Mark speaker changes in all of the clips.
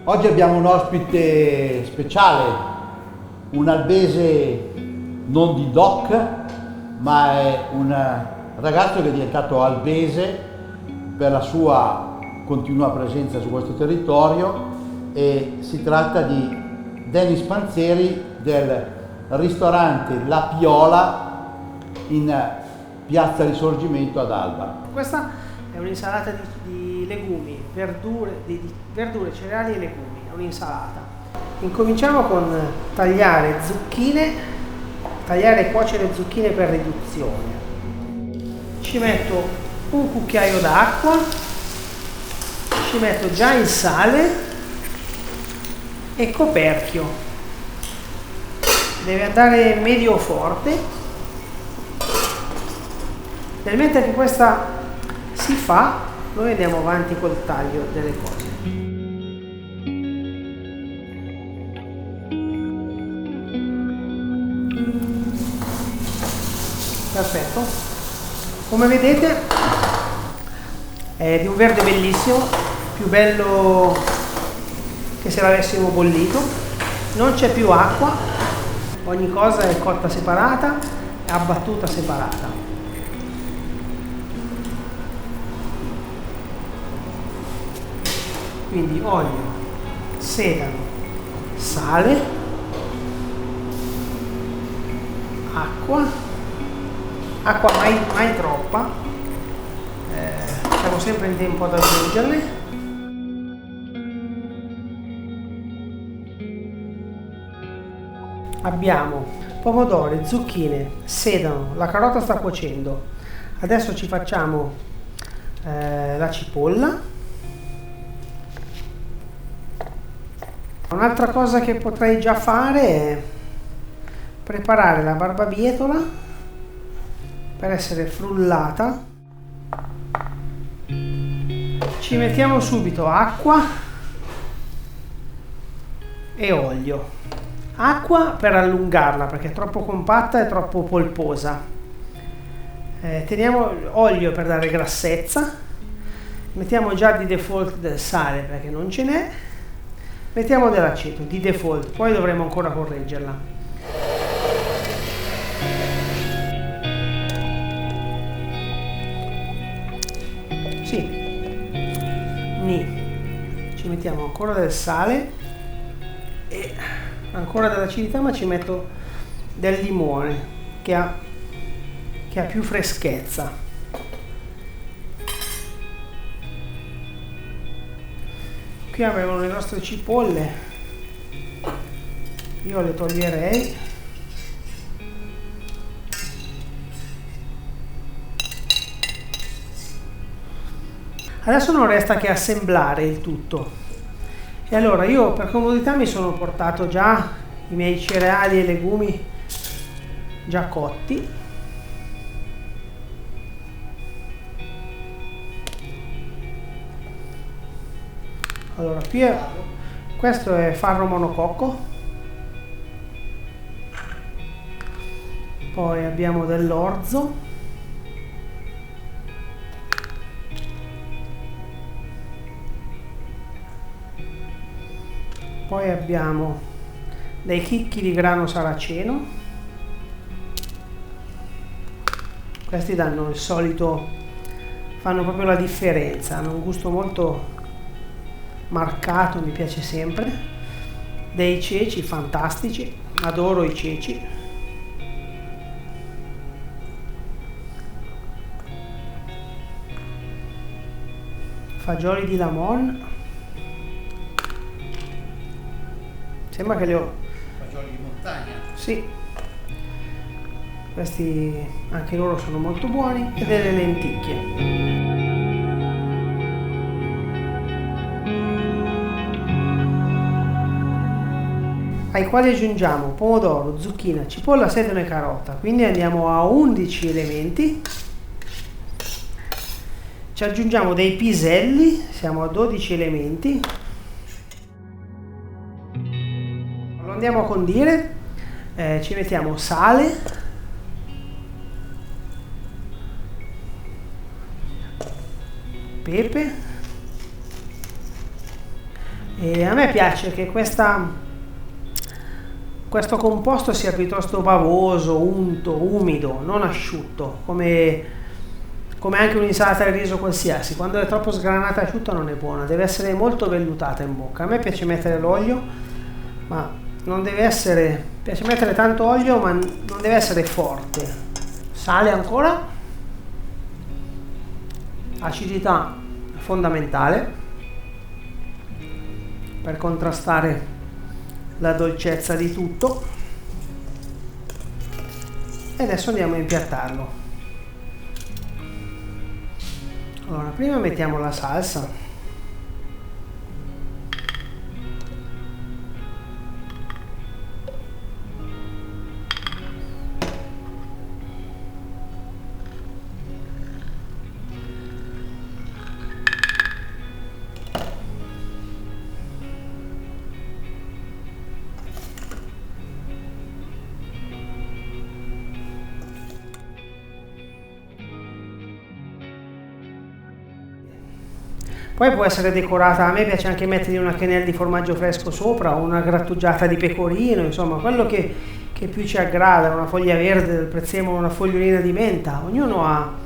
Speaker 1: Oggi abbiamo un ospite speciale, un albese non di DOC, ma è un ragazzo che è diventato albese per la sua continua presenza su questo territorio, e si tratta di Denis Panzeri del ristorante La Piola in Piazza Risorgimento ad Alba.
Speaker 2: Questa è un'insalata di legumi, verdure, cereali e legumi, è un'insalata. Incominciamo con tagliare e cuocere zucchine per riduzione. Ci metto un cucchiaio d'acqua, ci metto già il sale e coperchio. Deve andare medio forte. Nel mentre che questa si fa, noi andiamo avanti col taglio delle cose. Perfetto. Come vedete è di un verde bellissimo, più bello che se l'avessimo bollito. Non c'è più acqua, ogni cosa è cotta separata e abbattuta separata. Quindi olio, sedano, sale, acqua mai troppa, siamo sempre in tempo ad aggiungerle. Abbiamo pomodori, zucchine, sedano, la carota sta cuocendo. Adesso ci facciamo la cipolla. Un'altra cosa che potrei già fare è preparare la barbabietola per essere frullata. Ci mettiamo subito acqua e olio. Acqua per allungarla perché è troppo compatta e troppo polposa. Teniamo olio per dare grassezza. Mettiamo già di default del sale perché non ce n'è. Mettiamo dell'aceto di default, poi dovremo ancora correggerla. Sì. Ci mettiamo ancora del sale e ancora dell'acidità, ma ci metto del limone che ha più freschezza. Qui avevano le nostre cipolle, io le toglierei. Adesso non resta che assemblare il tutto, e allora io per comodità mi sono portato già i miei cereali e legumi già cotti. Allora, questo è farro monococco, poi abbiamo dell'orzo, poi abbiamo dei chicchi di grano saraceno, questi danno il solito, fanno proprio la differenza, hanno un gusto molto marcato, mi piace sempre. Dei ceci fantastici, adoro i ceci. Fagioli di Lamon, sembra che li ho.
Speaker 1: Fagioli di montagna?
Speaker 2: Sì, questi anche loro sono molto buoni. E delle lenticchie. Ai quali aggiungiamo pomodoro, zucchina, cipolla, sedano e carota. Quindi andiamo a 11 elementi. Ci aggiungiamo dei piselli, siamo a 12 elementi. Lo andiamo a condire, ci mettiamo sale, pepe E a me piace che questo composto sia piuttosto bavoso, unto, umido, non asciutto, come anche un'insalata di riso qualsiasi. Quando è troppo sgranata e asciutta non è buona, deve essere molto vellutata in bocca. A me piace mettere l'olio, ma non deve essere, piace mettere tanto olio, ma non deve essere forte. Sale ancora, acidità fondamentale per contrastare la dolcezza di tutto. E adesso andiamo a impiattarlo. Allora, prima mettiamo la salsa. Poi può essere decorata, a me piace anche mettergli una quenelle di formaggio fresco sopra, o una grattugiata di pecorino, insomma, quello che più ci aggrada, una foglia verde del prezzemolo, una fogliolina di menta, ognuno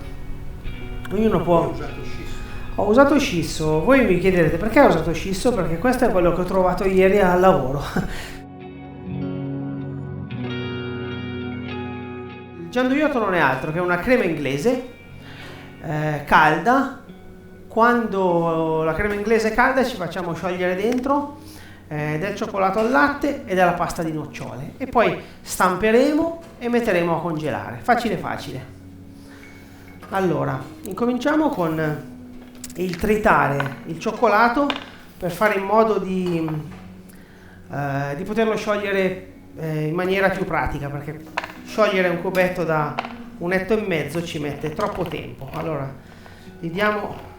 Speaker 2: può... Ho usato scisso, voi mi chiederete perché ho usato scisso? Perché questo è quello che ho trovato ieri al lavoro. Il gianduiotto non è altro che una crema inglese calda. Quando la crema inglese è calda ci facciamo sciogliere dentro del cioccolato al latte e della pasta di nocciole e poi stamperemo e metteremo a congelare. Facile facile. Allora, incominciamo con il tritare il cioccolato per fare in modo di poterlo sciogliere in maniera più pratica, perché sciogliere un cubetto da 1,5 etto ci mette troppo tempo. Allora, gli diamo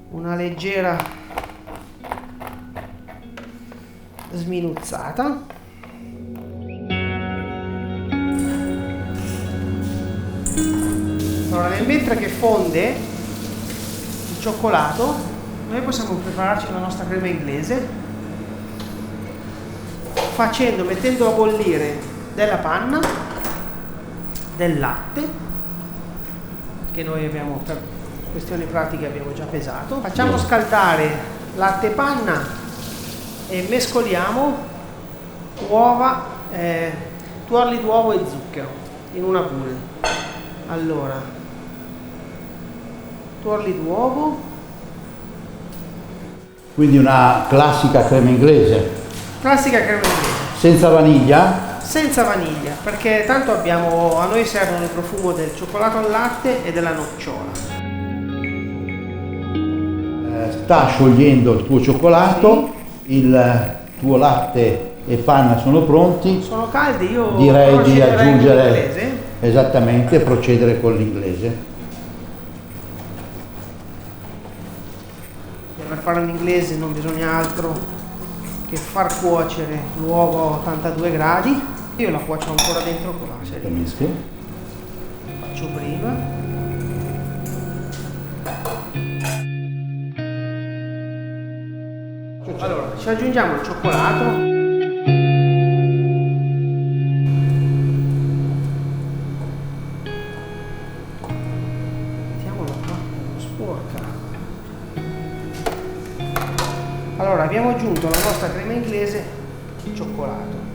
Speaker 2: una leggera sminuzzata. Allora, mentre che fonde il cioccolato, noi possiamo prepararci la nostra crema inglese mettendo a bollire della panna, del latte, che noi abbiamo per questioni pratiche abbiamo già pesato. Facciamo scaldare latte e panna e mescoliamo uova, tuorli d'uovo e zucchero in una boule. Allora, tuorli d'uovo.
Speaker 1: Quindi una classica crema inglese.
Speaker 2: Classica crema inglese.
Speaker 1: Senza vaniglia?
Speaker 2: Senza vaniglia, perché tanto a noi servono il profumo del cioccolato al latte e della nocciola.
Speaker 1: Sta sciogliendo il tuo cioccolato, sì. Il tuo latte e panna sono pronti.
Speaker 2: Sono caldi, io
Speaker 1: direi di aggiungere esattamente, procedere con l'inglese.
Speaker 2: Per fare l'inglese non bisogna altro che far cuocere l'uovo a 82 gradi. Io la cuocio ancora dentro con la serie. Faccio prima. Allora, ci aggiungiamo il cioccolato. Mettiamola qua, non sporca. Allora, abbiamo aggiunto alla nostra crema inglese il cioccolato.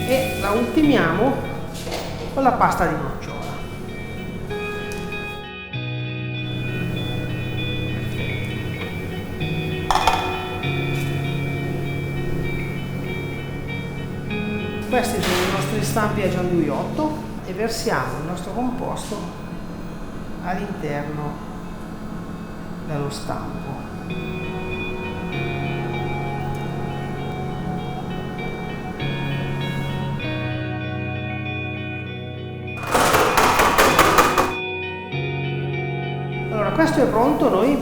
Speaker 2: E la ultimiamo con la pasta di nocciola. Questi sono i nostri stampi a gianduiotto e versiamo il nostro composto all'interno dello stampo. Allora, questo è pronto, noi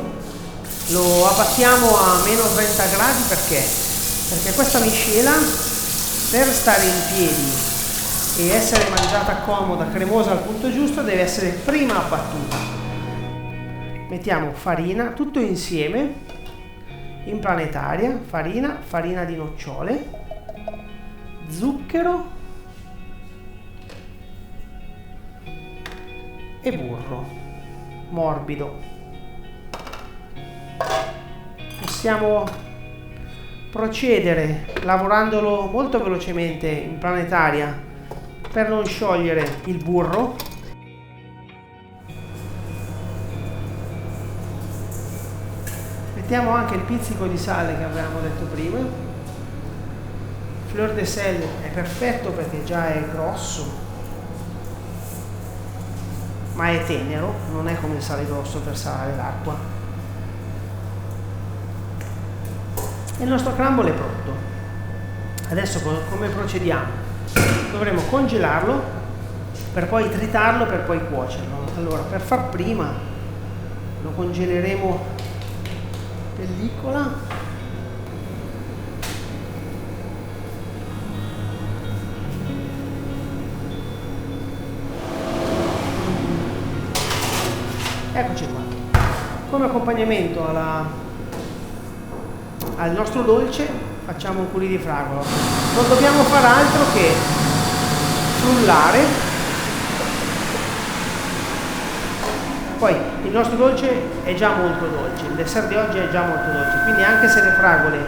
Speaker 2: lo abbattiamo a meno 30 gradi perché? Perché questa miscela, per stare in piedi e essere mangiata comoda, cremosa al punto giusto, deve essere prima abbattuta. Mettiamo farina, tutto insieme, in planetaria, farina di nocciole, zucchero e burro morbido. Possiamo procedere lavorandolo molto velocemente in planetaria per non sciogliere il burro. Mettiamo anche il pizzico di sale che avevamo detto prima. Fleur de sel è perfetto perché già è grosso, ma è tenero, non è come il sale grosso per salare l'acqua. E il nostro crumble è pronto. Adesso come procediamo? Dovremo congelarlo per poi tritarlo, per poi cuocerlo. Allora, per far prima lo congeleremo pellicola. Eccoci qua. Come accompagnamento al nostro dolce facciamo un curry di fragola. Non dobbiamo fare altro che frullare. Poi il nostro dolce è già molto dolce, il dessert di oggi è già molto dolce, quindi anche se le fragole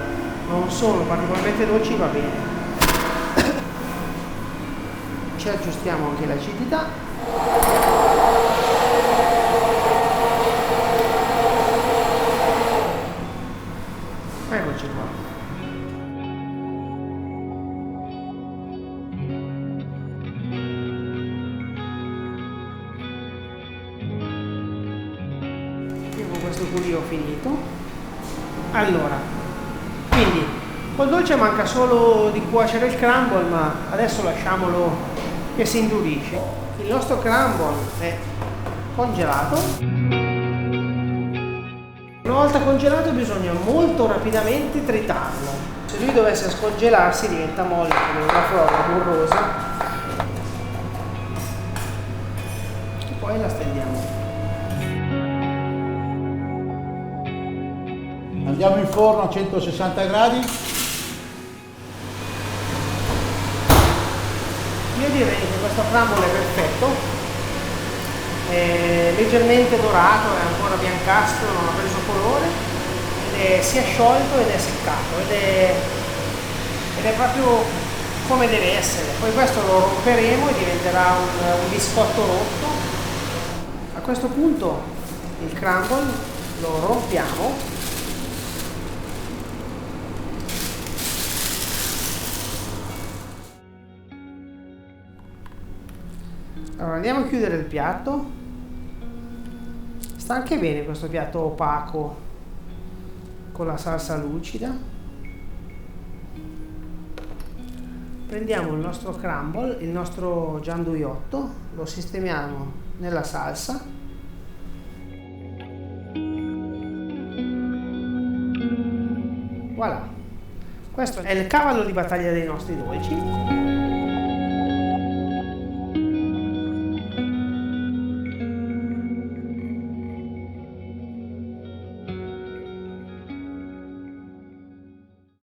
Speaker 2: non sono particolarmente dolci va bene. Ci aggiustiamo anche l'acidità. Eccoci qua. Questo curry ho finito. Allora, quindi col dolce manca solo di cuocere il crumble, ma adesso lasciamolo che si indurisce. Il nostro crumble è congelato. Una volta congelato bisogna molto rapidamente tritarlo. Se lui dovesse scongelarsi diventa molle come una frolla burrosa e poi la stendiamo.
Speaker 1: Andiamo in forno a 160 gradi.
Speaker 2: Io direi che questo crumble è perfetto, è leggermente dorato, è ancora biancastro, non ha preso colore, si è sciolto ed è seccato ed è proprio come deve essere. Poi questo lo romperemo e diventerà un biscotto rotto. A questo punto il crumble lo rompiamo. Allora andiamo a chiudere il piatto. Sta anche bene questo piatto opaco con la salsa lucida. Prendiamo il nostro crumble, il nostro gianduiotto, lo sistemiamo nella salsa. Voilà, questo è il cavallo di battaglia dei nostri dolci.